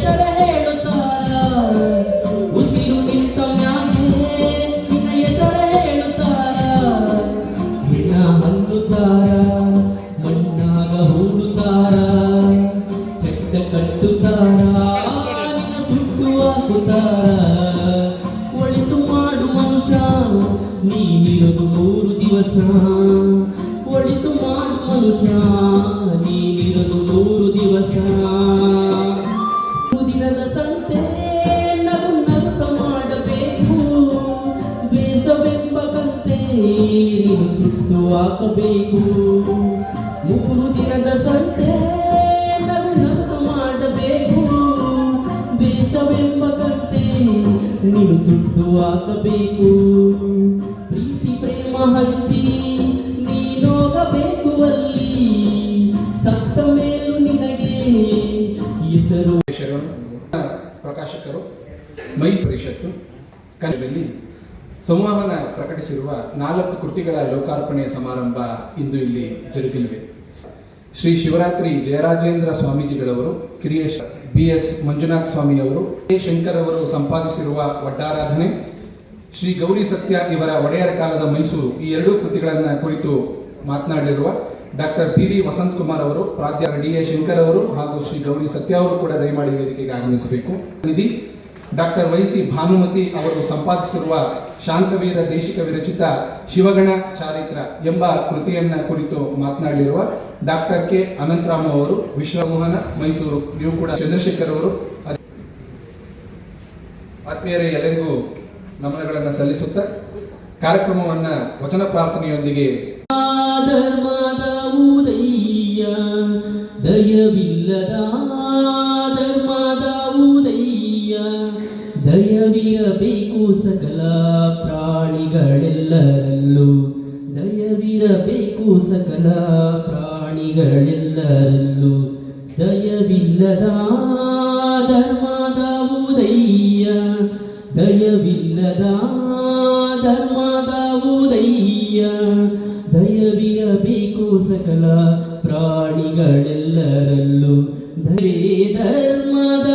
ಹೆಸರ ಹೇಳುತ್ತಾರ ಉಸಿರು ನಿಂತ ಮ್ಯಾಗೆ ನಿನ್ನ ಹೆಸರ ಹೇಳುತ್ತಾರ ಹೆಣ ಹಲ್ಲುತ್ತಾರ ಮಣ್ಣಾಗ ಹೂಡುತ್ತಾರ ಚಟ್ಟ ಕಟ್ಟುತ್ತಾರ ನಿನ್ನ ಸುಟ್ಟು ಹಾಕುತ್ತಾರ ಒಳಿತು ಮಾಡು ಮನುಷ್ಯ ನೀನಿರೋದು 3 ದಿವಸ ಒಳಿತು ಮಾಡು ಮನುಷ್ಯ ನೀನಿರೋದು 3 ದಿವಸ ದಿನದ ಸಂತೆ ನಗು ನಗುತ್ತ ಮಾಡಬೇಕು ವೇಷವೆಂಬ ಕಂತೆ ನೀನು ಸುಟ್ಟು ಹಾಕಬೇಕು 3 ದಿನದ ಸಂತೆ ನಗು ನಗುತ್ತ ಮಾಡಬೇಕು ವೇಷವೆಂಬ ಕಂತೆ ನೀನು ಸುಟ್ಟು ಹಾಕಬೇಕು ಪ್ರೀತಿ ಪ್ರೇಮ ಹಂಚಿ ನೀನೋಗಬೇಕು ಅಲ್ಲಿ ಸತ್ತ ಮೇಲೂ ನಿನಗೆ ಹೆಸರು. ಪ್ರಕಾಶಕರು ಮೈಸೂರು ಪರಿಷತ್ತು ಕನ್ನಡದಲ್ಲಿ ಸಂವಹನ ಪ್ರಕಟಿಸಿರುವ 4 ಕೃತಿಗಳ ಲೋಕಾರ್ಪಣೆ ಸಮಾರಂಭ ಇಂದು ಇಲ್ಲಿ ಜರುಗಲಿವೆ. ಶ್ರೀ ಶಿವರಾತ್ರಿ ಜಯರಾಜೇಂದ್ರ ಸ್ವಾಮೀಜಿಗಳವರು, ಕಿರಿಯ BS ಮಂಜುನಾಥ್ ಸ್ವಾಮಿಯವರು, ಶಂಕರ್ ಅವರು ಸಂಪಾದಿಸಿರುವ ಒಡ್ಡಾರಾಧನೆ, ಶ್ರೀ ಗೌರಿ ಸತ್ಯ ಇವರ ಒಡೆಯರ ಕಾಲದ ಮೈಸೂರು, ಈ 2 ಕೃತಿಗಳನ್ನು ಕುರಿತು ಮಾತನಾಡಿರುವ ಡಾಕ್ಟರ್ BV ವಸಂತ್ ಕುಮಾರ್ ಅವರು, ಪ್ರಾಧ್ಯಾಪಕ DA ಶಂಕರ್ ಅವರು ಹಾಗೂ ಶ್ರೀ ಗೌರಿ ಸತ್ಯ ಅವರು ಕೂಡ ದಯಮಾಡಿ ವೇದಿಕೆಗೆ ಆಗಮಿಸಬೇಕು. ನಿಧಿ ಡಾಕ್ಟರ್ YC ಭಾನುಮತಿ ಅವರು ಸಂಪಾದಿಸಿರುವ ಶಾಂತವೀರ ದೇಶಿಕ ವಿರಚಿತ ಶಿವಗಣ ಚಾರಿತ್ರ ಎಂಬ ಕೃತಿಯನ್ನ ಕುರಿತು ಮಾತನಾಡಿರುವ ಡಾಕ್ಟರ್ K ಅನಂತರಾಮ ಅವರು, ವಿಶ್ವಮೋಹನ ಮೈಸೂರು, ನೀವು ಕೂಡ ಚಂದ್ರಶೇಖರ್ ಅವರು. ಆತ್ಮೀಯರೇ, ಎಲ್ಲರಿಗೂ ನಮನಗಳನ್ನು ಸಲ್ಲಿಸುತ್ತಾ ಕಾರ್ಯಕ್ರಮವನ್ನ ವಚನ ಪ್ರಾರ್ಥನೆಯೊಂದಿಗೆ ಧರ್ಮದ ಉದಯ್ಯ ದಯವಿಲ್ಲದ ಧರ್ಮದ ಉದಯ್ಯ ದಯವಿರಬೇಕು ಸಕಲ ಪ್ರಾಣಿಗಳೆಲ್ಲರಲ್ಲೂ ದಯವಿರಬೇಕು ಸಕಲ ಪ್ರಾಣಿಗಳೆಲ್ಲರಲ್ಲೂ ದಯವಿಲ್ಲದ ಧರ್ಮದ ಉದಯ್ಯ ದಯವಿಲ್ಲದ ಧರ್ಮದ ಉದಯ್ಯ ದಯವಿರಬೇಕು ಸಕಲ ಪ್ರಾಣಿಗಳೆಲ್ಲರಲ್ಲೂ ಧರ್ಮದ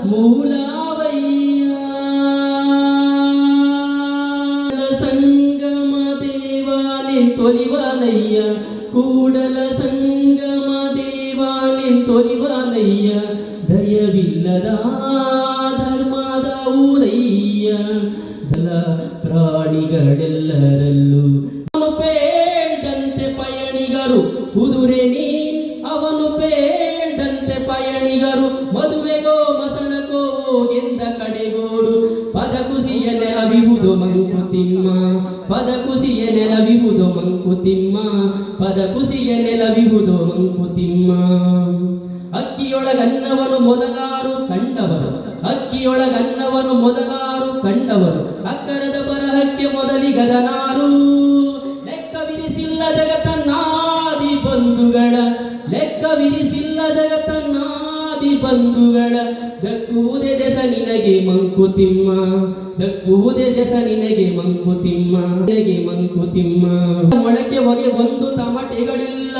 ಮೂಲವಯ್ಯ ಸಂಗಮ ದೇವಾನೆ ತೊಲಿವನಯ್ಯ ಕೂಡಲ ಸಂಗಮ ದೇವಾನೆ ತೊಲಿವನಯ್ಯ ದಯವಿಲ್ಲದ ಧರ್ಮದ ಉದಯ್ಯ ಪ್ರಾಣಿಗಳೆಲ್ಲರಲ್ಲೂ ಪೇಡಂತೆ ಪಯಣಿಗರು ಕುದುರೆ ನೀ ಅವನು ಪೇಡಂತೆ ಪಯಣಿಗರು ಮದುವೆಗೋ ಮಸಣಕೋ ಹೋಗೆಂದ ಕಡೆಗೋಡು ಪದ ಕುಸಿಯ ನೆಲವಿಹುದು ಮಂಕುತಿಮ್ಮ ಪದ ಕುಸಿಯ ನೆಲವಿಹುದು ಮಂಕುತಿಮ್ಮ ಪದ ಕುಸಿಯ ನೆಲವಿಹುದು ಮಂಕುತಿಮ್ಮ ಅಕ್ಕಿಯೊಳಗನ್ನವನು ಮೊದಲಾರು ಕಂಡವರು ಅಕ್ಕಿಯೊಳಗನ್ನವನು ಮೊದಲಾರು ಕಂಡವರು ಅಕ್ಕರದ ಬರಹಕ್ಕೆ ಮೊದಲಿಗದನಾರು ಲೆಕ್ಕವಿರಿಸಿಲ್ಲ ಜಗತ್ತನ್ನಾದಿ ಬಂಧುಗಳ ಲೆಕ್ಕವಿರಿಸಿಲ್ಲ ಜಗತ್ತನ್ನಾದಿ ಬಂಧುಗಳ ದಕ್ಕುವುದೇ ದೆಸ ನಿನಗೆ ಮಂಕುತಿಮ್ಮ ದಕ್ಕುವುದೇ ದೆಸ ನಿನಗೆ ಮಂಕುತಿಮ್ಮ ನಿನಗೆ ಮಂಕುತಿಮ್ಮ ಮೊಳಕೆ ಹೊಗೆ ಒಂದು ತಮಟೆಗಳಿಲ್ಲ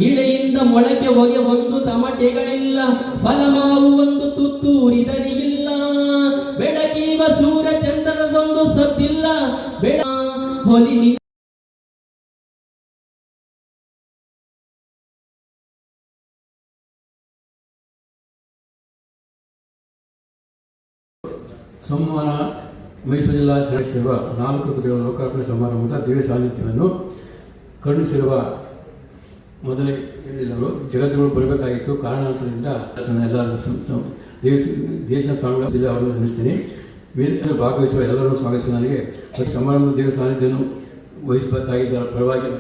ಇಳೆಯಿಂದ ಮೊಳಕೆ ಹೊಗೆ ಒಂದು ತಮಟೆಗಳಿಲ್ಲ ಫಲಮಾವು ಒಂದು ತುತ್ತೂರಿದನಿಗಿಲ್ಲ ಬೆಳಕೀವ ಸೂರ್ಯ ಚಂದ್ರನದೊಂದು ಸದ್ದಿಲ್ಲ ಬೆಳ ಹೊಲಿ ಸಂವಹನ ಮೈಸೂರು ಜಿಲ್ಲಾ ನಡೆಸಿರುವ 4 ಕೃತಿಗಳ ಲೋಕಾರ್ಪಣೆ ಸಮಾರಂಭದ ದಿವ್ಯ ಸಾನ್ನಿಧ್ಯವನ್ನು ಕರುಣಿಸಿರುವ ಮೊದಲೇ ಹೇಳಿದರು. ಜಗತ್ತುಗಳು ಬರಬೇಕಾಗಿತ್ತು, ಕಾರಣಾಂತರದಿಂದ ಎಲ್ಲ ದೇಶ ಸ್ವಾಮಿಗಳ ಜಿಲ್ಲೆ ಅವರನ್ನು ನೆನೆಸ್ತೀನಿ. ವೇದಿಕೆಯಲ್ಲಿ ಭಾಗವಹಿಸುವ ಎಲ್ಲರನ್ನೂ ಸ್ವಾಗತಿಸಿ ನನಗೆ ಸಮಾರಂಭದ ದಿವ್ಯ ಸಾನ್ನಿಧ್ಯವನ್ನು ವಹಿಸಬೇಕಾಗಿದ್ದ ಪರವಾಗಿ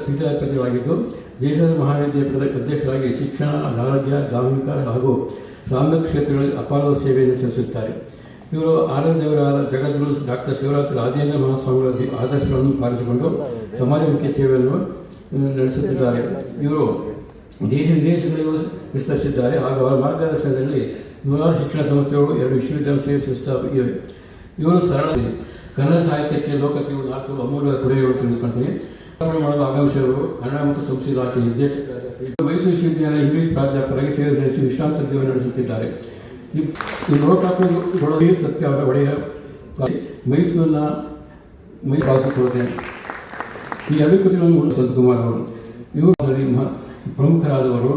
ಪೀಠಾಧಿಪತಿಗಳಾಗಿದ್ದು ದೇಶದ ಮಹಾವಿದ್ಯಾಲಯದ ಅಧ್ಯಕ್ಷರಾಗಿ ಶಿಕ್ಷಣ, ಆರೋಗ್ಯ, ಧಾರ್ಮಿಕ ಹಾಗೂ ಸಾಂಘಿಕ ಕ್ಷೇತ್ರಗಳಲ್ಲಿ ಅಪಾರ ಸೇವೆಯನ್ನು ಸಲ್ಲಿಸುತ್ತಾರೆ. ಇವರು ಆರಾಧ್ಯವರಾದ ಜಗದ್ಗುರು ಡಾಕ್ಟರ್ ಶಿವರಾತ್ರಿ ರಾಜೇಂದ್ರ ಮಹಾಸ್ವಾಮಿಗಳ ಆದರ್ಶಗಳನ್ನು ಪಾಲಿಸಿಕೊಂಡು ಸಮಾಜಮುಖಿ ಸೇವೆಯನ್ನು ನಡೆಸುತ್ತಿದ್ದಾರೆ. ಇವರು ದೇಶ ವಿದೇಶಗಳಿಗೂ ವಿಸ್ತರಿಸಿದ್ದಾರೆ ಹಾಗೂ ಅವರ ಮಾರ್ಗದರ್ಶನದಲ್ಲಿ ನೂರಾರು ಶಿಕ್ಷಣ ಸಂಸ್ಥೆಗಳು, 2 ವಿಶ್ವವಿದ್ಯಾಲಯ ಸೇವೆ ಇವೆ. ಇವರು ಸರಳ ಕನ್ನಡ ಸಾಹಿತ್ಯಕ್ಕೆ ಲೋಕಕ್ಕೆ 4 ಅಮೂಲ್ಯ ಕೊಡುಗೆಗಳು ತಿಳಿದುಕೊಳ್ತೀನಿ. ಮಾಡಲು ಆಗಮಿಸಿದವರು ಕನ್ನಡ ಮತ್ತು ಸಂಸ್ಕೃತಿ ಇಲಾಖೆ ನಿರ್ದೇಶಕರಾದ ಮೈಸೂರು ವಿಶ್ವವಿದ್ಯಾಲಯ ಇಂಗ್ಲಿಷ್ ಪ್ರಾಧ್ಯಾಪಕರಾಗಿ ಸೇವೆ ಸಲ್ಲಿಸಿ ವಿಶ್ರಾಂತ ಜೀವನ ನಡೆಸುತ್ತಿದ್ದಾರೆ. ಈ ಲೋಕಾರ್ಪಣೆ ಸತ್ಯ ಅವರ ಒಡೆಯ ಮೈಸೂರಿನ ಭಾವಿಸಿಕೊಳ್ಳುತ್ತೇನೆ. ಈ ಎರಡು ಕೃತಿಗಳನ್ನು ಸಂತಕುಮಾರ್ ಅವರು ಇವರು ಪ್ರಮುಖರಾದವರು.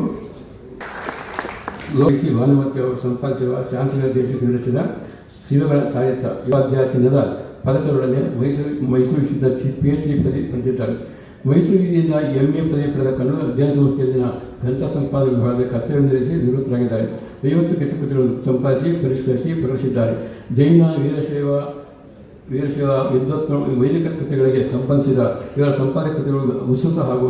ಲೋಕಿಸಿ ಭಾನುಮತಿ ಅವರು ಸಂಪಾದಿಸಿರುವ ಶಾಂತಿಗಳ ದೇಶಕ್ಕೆ ವಿರಚಿತ ಶಿವಗಳ ಚಾರಿತ ಯುವಾಧ್ಯಾಯ ಚಿನ್ನದ ಪದಕದೊಡನೆ ಮೈಸೂರು ವಿಶ್ವದ PhD ಪದವಿ ಪಡೆದಿದ್ದಾರೆ. ಮೈಸೂರಿನಿಂದ MA ಪದವಿ ಪಡೆದ ಕನ್ನಡ ಅಧ್ಯಯನ ಸಂಸ್ಥೆಯಲ್ಲಿನ ಗ್ರಂಥ ಸಂಪಾದನೆ ವಿಭಾಗದ ಕರ್ತವ್ಯ ನಿರ್ವಹಿಸಿ ನಿವೃತ್ತರಾಗಿದ್ದಾರೆ. 50 ಹೆಚ್ಚು ಕೃತಿಗಳನ್ನು ಸಂಪಾದಿಸಿ ಪರಿಷ್ಕರಿಸಿ ಪ್ರಕಟಿಸಿದ್ದಾರೆ. ಜೈನ ವೀರಶೈವ ವಿದ್ವತ್ ವೈದಿಕ ಕೃತಿಗಳಿಗೆ ಸಂಬಂಧಿಸಿದ ಇವರ ಸಂಪಾದಕ ಕೃತಿಗಳು ಉಸುತ ಹಾಗೂ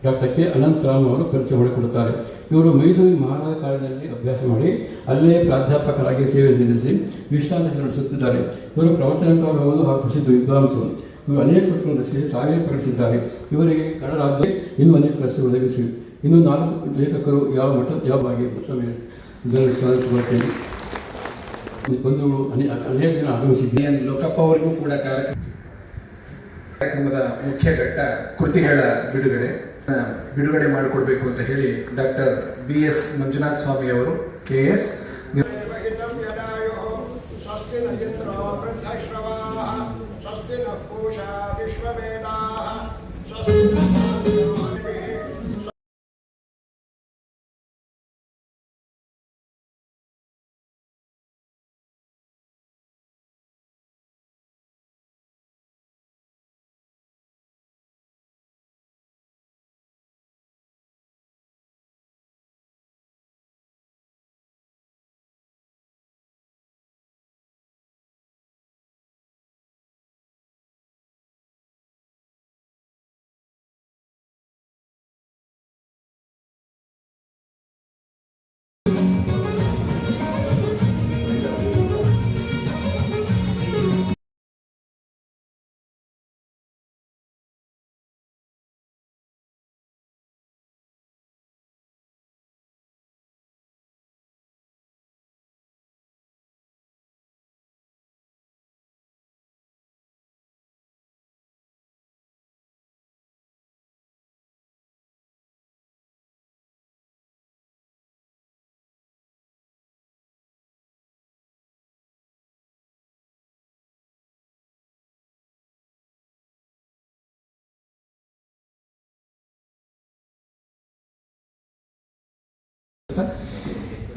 ಡಾಕ್ಟರ್ K. ಅನಂತರಾಮ್ ಅವರು ಪರಿಚಯ ಮಾಡಿಕೊಡುತ್ತಾರೆ. ಇವರು ಮೈಸೂರು ಮಹಾರಾಜ ಕಾಲೇಜಿನಲ್ಲಿ ಅಭ್ಯಾಸ ಮಾಡಿ ಅಲ್ಲೇ ಪ್ರಾಧ್ಯಾಪಕರಾಗಿ ಸೇವೆ ಸಲ್ಲಿಸಿ ವಿಶ್ರಾಂತಿ ನಡೆಸುತ್ತಿದ್ದಾರೆ. ಇವರು ಪ್ರವಚನಕಾರರು ಹೌದು ಹಾಗೂ ಪ್ರಸಿದ್ಧ ವಿದ್ವಾಂಸರು. ಇವರು ಅನೇಕ ಕೃತಿಗಳನ್ನು ರಚಿಸಿ ತಾವೇ ಪ್ರಕಟಿಸಿದ್ದಾರೆ. ಇವರಿಗೆ ಕನ್ನಡ ರಾಜ್ಯ ಇನ್ನೂ ಅನೇಕ ರಚನೆಗಳು ಲಭಿಸಿ ಇನ್ನೂ 4 ಲೇಖಕರು ಯಾವ ಮತ್ತೊಮ್ಮೆ ಸ್ವಾಗತಿಸುತ್ತೇನೆ. ಬಂಧುಗಳು ಅನೇಕ ಜನ ಆಗಮಿಸಿದ್ದಾರೆ. ಲೋಕಪ್ಪ ಅವರಿಗೂ ಕೂಡ ಕಾರ್ಯಕ್ರಮದ ಮುಖ್ಯ ಘಟ್ಟ ಕೃತಿಗಳ ಬಿಡುಗಡೆ ಮಾಡಿಕೊಡ್ಬೇಕು ಅಂತ ಹೇಳಿ ಡಾಕ್ಟರ್ BS ಮಂಜುನಾಥ ಸ್ವಾಮಿ ಅವರು KS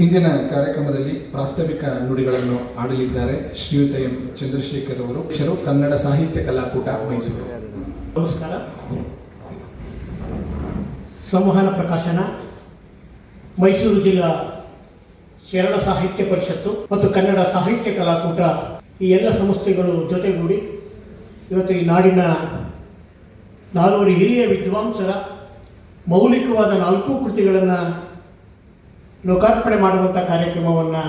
ಇಂದಿನ ಕಾರ್ಯಕ್ರಮದಲ್ಲಿ ಪ್ರಾಸ್ತಾವಿಕ ನುಡಿಗಳನ್ನು ಆಡಲಿದ್ದಾರೆ ಶ್ರೀಯುತ M. ಚಂದ್ರಶೇಖರ್ ಅವರು, ಕನ್ನಡ ಸಾಹಿತ್ಯ ಕಲಾಕೂಟ ಮೈಸೂರು. ನಮಸ್ಕಾರ. ಸಂವಹನ ಪ್ರಕಾಶನ, ಮೈಸೂರು ಜಿಲ್ಲಾ ಶರಣ ಸಾಹಿತ್ಯ ಪರಿಷತ್ತು ಮತ್ತು ಕನ್ನಡ ಸಾಹಿತ್ಯ ಕಲಾಕೂಟ ಈ ಎಲ್ಲ ಸಂಸ್ಥೆಗಳು ಜೊತೆಗೂಡಿ ಇವತ್ತು ಈ ನಾಡಿನ 4 ಹಿರಿಯ ವಿದ್ವಾಂಸರ ಮೌಲಿಕವಾದ 4 ಕೃತಿಗಳನ್ನು ಲೋಕಾರ್ಪಣೆ ಮಾಡುವಂಥ ಕಾರ್ಯಕ್ರಮವನ್ನು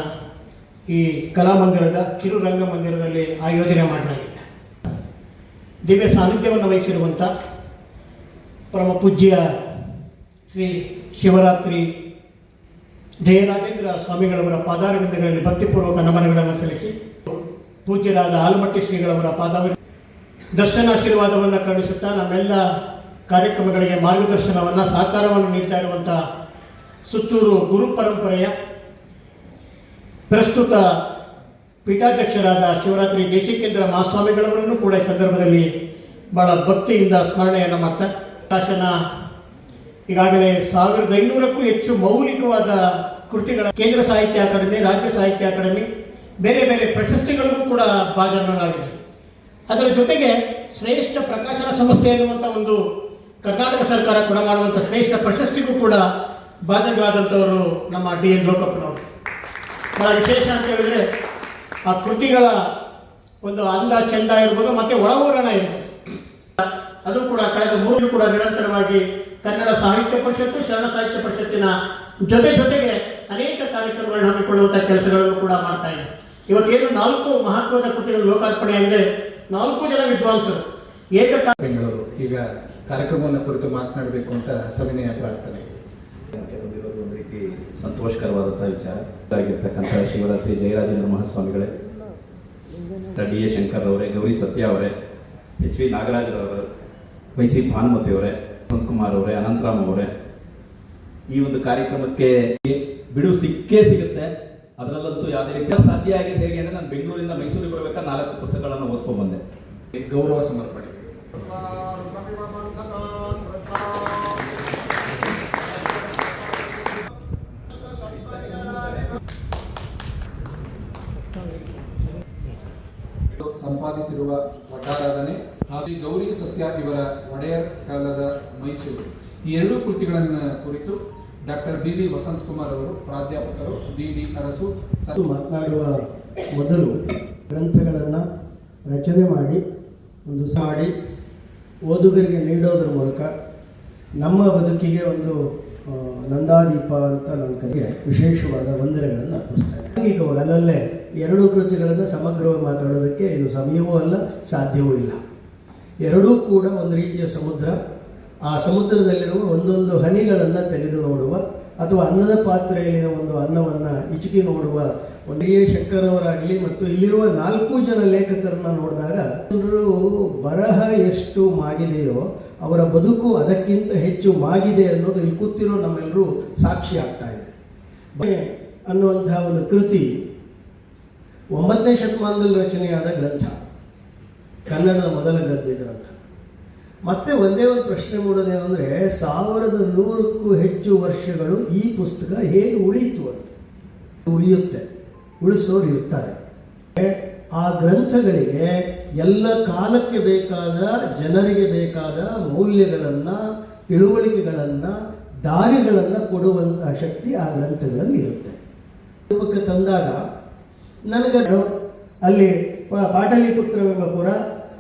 ಈ ಕಲಾಮಂದಿರದ ಕಿರು ರಂಗಮಂದಿರದಲ್ಲಿ ಆಯೋಜನೆ ಮಾಡಲಾಗಿದೆ. ದಿವ್ಯ ಸಾನ್ನಿಧ್ಯವನ್ನು ವಹಿಸಿರುವಂಥ ಪರಮ ಪೂಜ್ಯ ಶ್ರೀ ಶಿವರಾತ್ರಿ ಜಯರಾಜೇಂದ್ರ ಸ್ವಾಮಿಗಳವರ ಪಾದಾರವಿಂದಗಳಲ್ಲಿ ಭಕ್ತಿಪೂರ್ವಕ ನಮನಗಳನ್ನು ಸಲ್ಲಿಸಿ ಪೂಜ್ಯರಾದ ಆಲಮಟ್ಟಿ ಶ್ರೀಗಳವರ ದರ್ಶನಾಶೀರ್ವಾದವನ್ನು ಕರುಣಿಸುತ್ತಾ ನಮ್ಮೆಲ್ಲ ಕಾರ್ಯಕ್ರಮಗಳಿಗೆ ಮಾರ್ಗದರ್ಶನವನ್ನು ಸಹಕಾರವನ್ನು ನೀಡ್ತಾ ಇರುವಂಥ ಸುತ್ತೂರು ಗುರು ಪರಂಪರೆಯ ಪ್ರಸ್ತುತ ಪೀಠಾಧ್ಯಕ್ಷರಾದ ಶಿವರಾತ್ರಿ ದೇಶಿಕೇಂದ್ರ ಮಹಾಸ್ವಾಮಿಗಳವರನ್ನು ಕೂಡ ಈ ಸಂದರ್ಭದಲ್ಲಿ ಬಹಳ ಭಕ್ತಿಯಿಂದ ಸ್ಮರಣೆಯನ್ನು ಮಾಡ್ತಾ ಶಾಸನ ಈಗಾಗಲೇ 1500ಕ್ಕೂ ಹೆಚ್ಚು ಮೌಲಿಕವಾದ ಕೃತಿಗಳ ಕೇಂದ್ರ ಸಾಹಿತ್ಯ ಅಕಾಡೆಮಿ, ರಾಜ್ಯ ಸಾಹಿತ್ಯ ಅಕಾಡೆಮಿ, ಬೇರೆ ಬೇರೆ ಪ್ರಶಸ್ತಿಗಳಿಗೂ ಕೂಡ ಭಾಜನರಾಗಿದೆ. ಅದರ ಜೊತೆಗೆ ಶ್ರೇಷ್ಠ ಪ್ರಕಾಶನ ಸಂಸ್ಥೆ ಎನ್ನುವಂಥ ಒಂದು ಕರ್ನಾಟಕ ಸರ್ಕಾರ ಕೂಡ ಮಾಡುವಂಥ ಶ್ರೇಷ್ಠ ಪ್ರಶಸ್ತಿಗೂ ಕೂಡ ಭಾಜನರಾದಂಥವರು ನಮ್ಮ DN ಲೋಕಪ್ಪನವರು. ಬಹಳ ವಿಶೇಷ ಅಂತ ಹೇಳಿದ್ರೆ ಆ ಕೃತಿಗಳ ಒಂದು ಅಂದ ಚೆಂದ ಇರ್ಬೋದು ಮತ್ತು ಒಳವರ್ಣ ಇರ್ಬೋದು. ಅದು ಕೂಡ ಕಳೆದ 3 ಕೂಡ ನಿರಂತರವಾಗಿ ಕನ್ನಡ ಸಾಹಿತ್ಯ ಪರಿಷತ್ತು, ಶರಣ ಸಾಹಿತ್ಯ ಪರಿಷತ್ತಿನ ಜೊತೆಗೆ ಅನೇಕ ಕಾರ್ಯಕ್ರಮಗಳನ್ನು ಹಮ್ಮಿಕೊಳ್ಳುವಂಥ ಕೆಲಸಗಳನ್ನು ಕೂಡ ಮಾಡ್ತಾ ಇದೆ. ಇವತ್ತೇನು 4 ಮಹತ್ವದ ಕೃತಿಗಳು ಲೋಕಾರ್ಪಣೆಯಾಗಿದೆ. 4 ಜನ ವಿದ್ವಾಂಸರು ಬೆಂಗಳೂರು ಈಗ ಕಾರ್ಯಕ್ರಮವನ್ನು ಕುರಿತು ಮಾತನಾಡಬೇಕು ಅಂತ ಸವಿನಯ ಪ್ರಾರ್ಥನೆ. ಒಂದು ರೀತಿ ಸಂತೋಷಕರವಾದಂಥ ವಿಚಾರ ಆಗಿರ್ತಕ್ಕಂಥ ಶಿವರಾತ್ರಿ ಜಯರಾಜೇಂದ್ರ ಮಹಾಸ್ವಾಮಿಗಳೇ, D. A. ಶಂಕರ್ ಅವರೇ, ಗೌರಿ ಸತ್ಯ ಅವರೇ, H. V. ನಾಗರಾಜರವರು, Y. C. Bhanumati ಅವರೇ, ಸಂತಕುಮಾರ್ ಅವರೇ, ಅನಂತರಾಮ್ ಅವರೇ, ಈ ಒಂದು ಕಾರ್ಯಕ್ರಮಕ್ಕೆ ಬಿಡುವು ಸಿಕ್ಕೇ ಸಿಗುತ್ತೆ. ಅದರಲ್ಲಂತೂ ಯಾವುದೇ ರೀತಿ ಸಾಧ್ಯ ಆಗಿದೆ ಹೇಗೆ ಅಂದರೆ ನಾನು ಬೆಂಗಳೂರಿಂದ ಮೈಸೂರಿಗೆ ಬರಬೇಕಾದ್ರೆ 4 ಪುಸ್ತಕಗಳನ್ನು ಓದ್ಕೊಂಡು ಬಂದೆ. ಗೌರವ ಸಮರ್ಪಣೆ. ಸಂಪಾದಿಸಿರುವ ವಟಾರಾಧನೆ ಹಾಗೂ ಗೌರಿ ಸತ್ಯ ಇವರ ಒಡೆಯರ್ ಕಾಲದ ಮೈಸೂರು ಈ ಎರಡೂ ಕೃತಿಗಳನ್ನು ಕುರಿತು ಡಾಕ್ಟರ್ BV ವಸಂತ್ ಕುಮಾರ್ ಅವರು, ಪ್ರಾಧ್ಯಾಪಕರು, DD ಅರಸು ಮಾತನಾಡುವ ಮೊದಲು ಗ್ರಂಥಗಳನ್ನು ರಚನೆ ಮಾಡಿ ಓದುಗರಿಗೆ ನೀಡೋದ್ರ ಮೂಲಕ ನಮ್ಮ ಬದುಕಿಗೆ ಒಂದು ನಂದಾದೀಪ ಅಂತ ನನ್ನ ಕಡೆಗೆ ವಿಶೇಷವಾದ ವಂದನೆಗಳನ್ನು ಅರ್ಪಿಸ್ತಾರೆ. ಸಾಂಘಿಕವಾಗಿ ಅಲ್ಲಲ್ಲೇ ಎರಡೂ ಕೃತಿಗಳನ್ನು ಸಮಗ್ರವಾಗಿ ಮಾತಾಡೋದಕ್ಕೆ ಇದು ಸಮಯವೂ ಅಲ್ಲ, ಸಾಧ್ಯವೂ ಇಲ್ಲ. ಎರಡೂ ಕೂಡ ಒಂದು ರೀತಿಯ ಸಮುದ್ರ. ಆ ಸಮುದ್ರದಲ್ಲಿರುವ ಒಂದೊಂದು ಹನಿಗಳನ್ನು ತೆಗೆದು ನೋಡುವ ಅಥವಾ ಅನ್ನದ ಪಾತ್ರೆಯಲ್ಲಿನ ಒಂದು ಅನ್ನವನ್ನು ಇಚುಕಿ ನೋಡುವ ಒಂದೇ ಶಂಕರ್ ಅವರಾಗಲಿ ಮತ್ತು ಇಲ್ಲಿರುವ 4 ಜನ ಲೇಖಕರನ್ನ ನೋಡಿದಾಗ ಜನರು ಬರಹ ಎಷ್ಟು ಮಾಗಿದೆಯೋ ಅವರ ಬದುಕು ಅದಕ್ಕಿಂತ ಹೆಚ್ಚು ಮಾಗಿದೆ ಅನ್ನೋದು ಇಲ್ಲಿ ಕೂತಿರೋ ನಮ್ಮೆಲ್ಲರೂ ಸಾಕ್ಷಿ ಆಗ್ತಾ ಇದೆ. ಅನ್ನುವಂತಹ ಒಂದು ಕೃತಿ 9ನೇ ಶತಮಾನದಲ್ಲಿ ರಚನೆಯಾದ ಗ್ರಂಥ, ಕನ್ನಡದ ಮೊದಲ ಗದ್ಯ ಗ್ರಂಥ. ಮತ್ತೆ ಒಂದೇ ಒಂದು ಪ್ರಶ್ನೆ ಮೂಡೋದೇನೆಂದರೆ 1100ಕ್ಕೂ ಹೆಚ್ಚು ವರ್ಷಗಳು ಈ ಪುಸ್ತಕ ಹೇಗೆ ಉಳಿಯಿತು ಅಂತ. ಉಳಿಯುತ್ತೆ, ಉಳಿಸೋರು ಇರ್ತಾರೆ. ಆ ಗ್ರಂಥಗಳಿಗೆ ಎಲ್ಲ ಕಾಲಕ್ಕೆ ಬೇಕಾದ, ಜನರಿಗೆ ಬೇಕಾದ ಮೌಲ್ಯಗಳನ್ನು, ತಿಳುವಳಿಕೆಗಳನ್ನು, ದಾರಿಗಳನ್ನು ಕೊಡುವಂತಹ ಶಕ್ತಿ ಆ ಗ್ರಂಥಗಳಲ್ಲಿ ಇರುತ್ತೆ. ರೂಪಕ್ಕೆ ತಂದಾಗ ನನಗೆ ಅಲ್ಲಿ ಪಾಟಲಿಪುತ್ರವೆಂಬ ಪುರ,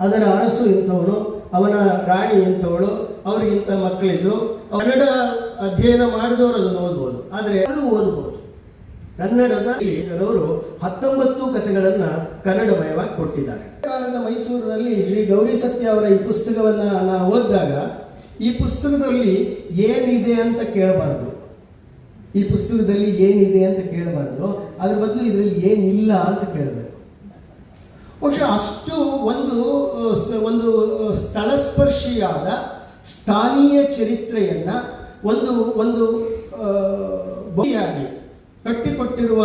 ಅದರ ಅರಸು ಇಂಥವನು, ಅವನ ರಾಣಿ ಇಂಥವಳು, ಅವರಿಗಿಂತ ಮಕ್ಕಳಿದ್ರು. ಕನ್ನಡ ಅಧ್ಯಯನ ಮಾಡಿದವರು ಅದನ್ನು ಓದ್ಬೋದು, ಆದರೆ ಅದು ಓದ್ಬೋದು. ಕನ್ನಡದ ಅವರು 19 ಕಥೆಗಳನ್ನು ಕನ್ನಡಮಯವಾಗಿ ಕೊಟ್ಟಿದ್ದಾರೆ. ಕಾಲದ ಮೈಸೂರಿನಲ್ಲಿ ಶ್ರೀ ಗೌರಿ ಸತ್ಯ ಅವರ ಈ ಪುಸ್ತಕವನ್ನು ನಾನು ಓದಿದಾಗ ಈ ಪುಸ್ತಕದಲ್ಲಿ ಏನಿದೆ ಅಂತ ಕೇಳಬಾರ್ದು, ಈ ಪುಸ್ತಕದಲ್ಲಿ ಏನಿದೆ ಅಂತ ಕೇಳಬಾರ್ದು, ಅದ್ರ ಬದಲು ಇದರಲ್ಲಿ ಏನಿಲ್ಲ ಅಂತ ಕೇಳಬೇಕು. ಬಹುಶಃ ಅಷ್ಟು ಒಂದು ಸ್ಥಳಸ್ಪರ್ಶಿಯಾದ ಸ್ಥಾನೀಯ ಚರಿತ್ರೆಯನ್ನು ಒಂದು ಬಗೆಯಾಗಿ ಕಟ್ಟಿಕೊಟ್ಟಿರುವ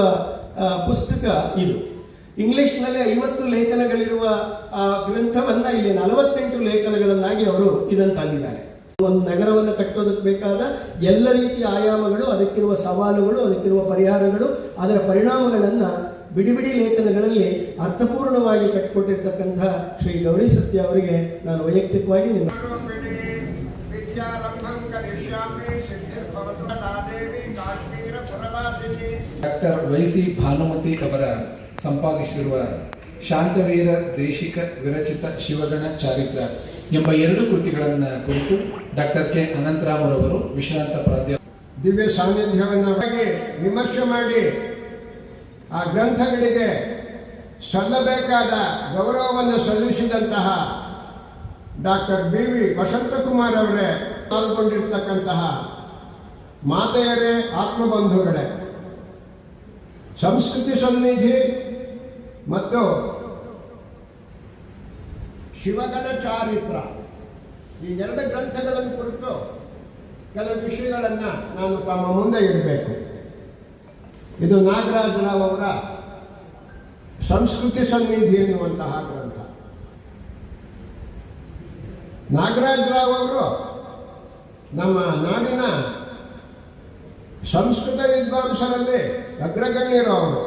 ಪುಸ್ತಕ ಇದು. ಇಂಗ್ಲಿಷ್ನಲ್ಲಿ 50 ಲೇಖನಗಳಿರುವ ಆ ಗ್ರಂಥವನ್ನು ಇಲ್ಲಿ 48 ಲೇಖನಗಳನ್ನಾಗಿ ಅವರು ಇದನ್ನು ತಂದಿದ್ದಾರೆ. ಒಂದು ನಗರವನ್ನು ಕಟ್ಟೋದಕ್ಕೆ ಬೇಕಾದ ಎಲ್ಲ ರೀತಿಯ ಆಯಾಮಗಳು, ಅದಕ್ಕಿರುವ ಸವಾಲುಗಳು, ಅದಕ್ಕಿರುವ ಪರಿಹಾರಗಳು, ಅದರ ಪರಿಣಾಮಗಳನ್ನು ಬಿಡಿ ಬಿಡಿ ಲೇಖನಗಳಲ್ಲಿ ಅರ್ಥಪೂರ್ಣವಾಗಿ ಕಟ್ಟಿಕೊಟ್ಟಿರ್ತಕ್ಕಂಥ ಶ್ರೀ ಗೌರಿ ಸತ್ಯ ಅವರಿಗೆ ನಾನು ವೈಯಕ್ತಿಕವಾಗಿ ನಿಮ್ಮ ಡಾಕ್ಟರ್ YC ಭಾನುಮತಿ ಅವರ ಸಂಪಾದಿಸಿರುವ ಶಾಂತವೀರ ದೇಶಿಕ ವಿರಚಿತ ಶಿವಗಣ ಚಾರಿತ್ರ ಎಂಬ 2 ಕೃತಿಗಳನ್ನು ಕುರಿತು ಡಾಕ್ಟರ್ K ಅನಂತರಾಮರವರು, ವಿಶ್ರಾಂತ ಪ್ರಾಧ್ಯಾಪಕರು, ದಿವ್ಯ ಸಾನ್ನಿಧ್ಯವನ್ನು ವಿಮರ್ಶೆ ಮಾಡಿ ಆ ಗ್ರಂಥಗಳಿಗೆ ಸಲ್ಲಬೇಕಾದ ಗೌರವವನ್ನು ಸಲ್ಲಿಸಿದಂತಹ ಡಾಕ್ಟರ್ BV ವಸಂತಕುಮಾರ್ ಅವರೇ, ಪಾಲ್ಗೊಂಡಿರ್ತಕ್ಕಂತಹ ಮಾತೆಯರೇ, ಆತ್ಮಬಂಧುಗಳೇ, ಸಂಸ್ಕೃತಿ ಸನ್ನಿಧಿ ಮತ್ತು ಶಿವಗಣ ಚಾರಿತ್ರ ಈ 2 ಗ್ರಂಥಗಳನ್ನು ಕುರಿತು ಕೆಲವು ವಿಷಯಗಳನ್ನು ನಾನು ತಮ್ಮ ಮುಂದೆ ಇಡಬೇಕು. ಇದು ನಾಗರಾಜ ರಾವ್ ಅವರ ಸಂಸ್ಕೃತಿ ಸನ್ನಿಧಿ ಎನ್ನುವಂತಹ ಗ್ರಂಥ. ನಾಗರಾಜ ರಾವ್ ಅವರು ನಮ್ಮ ನಾಡಿನ ಸಂಸ್ಕೃತ ವಿದ್ವಾಂಸರಲ್ಲಿ ಅಗ್ರಗಣ್ಯರು. ಅವರು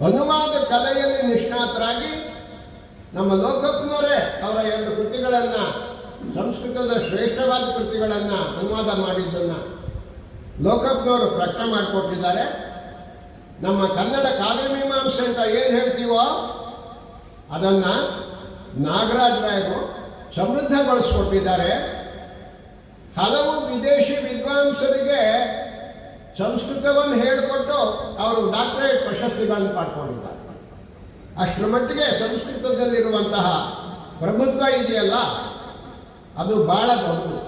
ಅನುವಾದ ಕಲೆಯಲ್ಲಿ ನಿಷ್ಣಾತರಾಗಿ ನಮ್ಮ ಲೋಕಪ್ಪನವರೇ ಅವರ 2 ಕೃತಿಗಳನ್ನು, ಸಂಸ್ಕೃತದ ಶ್ರೇಷ್ಠವಾದ ಕೃತಿಗಳನ್ನು ಅನುವಾದ ಮಾಡಿದ್ದನ್ನು ಲೋಕಪ್ಪನವರು ಪ್ರಕಟ ಮಾಡಿಕೊಟ್ಟಿದ್ದಾರೆ. ನಮ್ಮ ಕನ್ನಡ ಕಾವ್ಯಮೀಮಾಂಸೆ ಅಂತ ಏನು ಹೇಳ್ತೀವೋ ಅದನ್ನು ನಾಗರಾಜ ರಾಯರು ಸಮೃದ್ಧಗೊಳಿಸ್ಕೊಟ್ಟಿದ್ದಾರೆ. ಹಲವು ವಿದೇಶಿ ವಿದ್ವಾಂಸರಿಗೆ ಸಂಸ್ಕೃತವನ್ನು ಹೇಳಿಕೊಟ್ಟು ಅವರು ಡಾಕ್ಟರೇಟ್ ಪ್ರಶಸ್ತಿಗಳನ್ನು ಪಡ್ಕೊಂಡಿದ್ದಾರೆ. ಅಷ್ಟರ ಮಟ್ಟಿಗೆ ಸಂಸ್ಕೃತದಲ್ಲಿರುವಂತಹ ಪ್ರಭುತ್ವ ಇದೆಯಲ್ಲ, ಅದು ಬಹಳ ದೊಡ್ಡದು.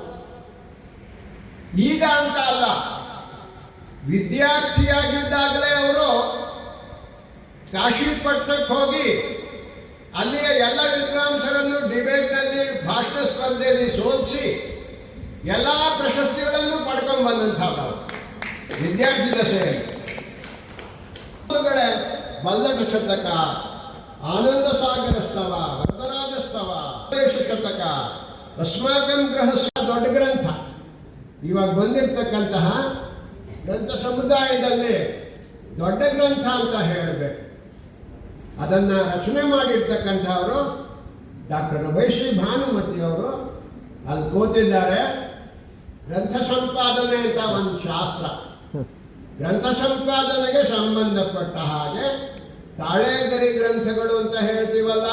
ಈಗ ಅಂತ ಅಲ್ಲ, ವಿದ್ಯಾರ್ಥಿಯಾಗಿದ್ದಾಗಲೇ ಅವರು ಕಾಶಿಪಟ್ಟಣಕ್ಕೆ ಹೋಗಿ ಅಲ್ಲಿಯ ಎಲ್ಲ ವಿದ್ವಾಂಸರನ್ನು ಡಿಬೇಟ್ನಲ್ಲಿ, ಭಾಷಣ ಸ್ಪರ್ಧೆಯಲ್ಲಿ ಸೋಲಿಸಿ ಎಲ್ಲ ಪ್ರಶಸ್ತಿಗಳನ್ನು ಪಡ್ಕೊಂಡು ಬಂದಂಥವ್ರು ವಿದ್ಯಾರ್ಥಿ ದಶೆಯಲ್ಲಿ. ಬಲ್ಲಟ ಶತಕ, ಆನಂದ ಸಾಗರ ಸ್ತವ, ವರದರಾಜ ಸ್ತವ, ದೇಶ ಶತಕ, ಅಸ್ಮಾಕಂ ಗ್ರಹಸ್ಯ ದೊಡ್ಡ ಗ್ರಂಥ. ಇವಾಗ ಬಂದಿರತಕ್ಕಂತಹ ಗ್ರಂಥ ಸಮುದಾಯದಲ್ಲಿ ದೊಡ್ಡ ಗ್ರಂಥ ಅಂತ ಹೇಳಬೇಕು. ಅದನ್ನ ರಚನೆ ಮಾಡಿರ್ತಕ್ಕಂಥವರು ಡಾಕ್ಟರ್ ವೈಶ್ರೀ ಭಾನುಮತಿ ಅವರು ಅಲ್ಲಿ ಕೂತಿದ್ದಾರೆ. ಗ್ರಂಥ ಸಂಪಾದನೆ ಅಂತ ಒಂದು ಶಾಸ್ತ್ರ, ಗ್ರಂಥ ಸಂಪಾದನೆಗೆ ಸಂಬಂಧಪಟ್ಟ ಹಾಗೆ ತಾಳೆಗರಿ ಗ್ರಂಥಗಳು ಅಂತ ಹೇಳ್ತೀವಲ್ಲ,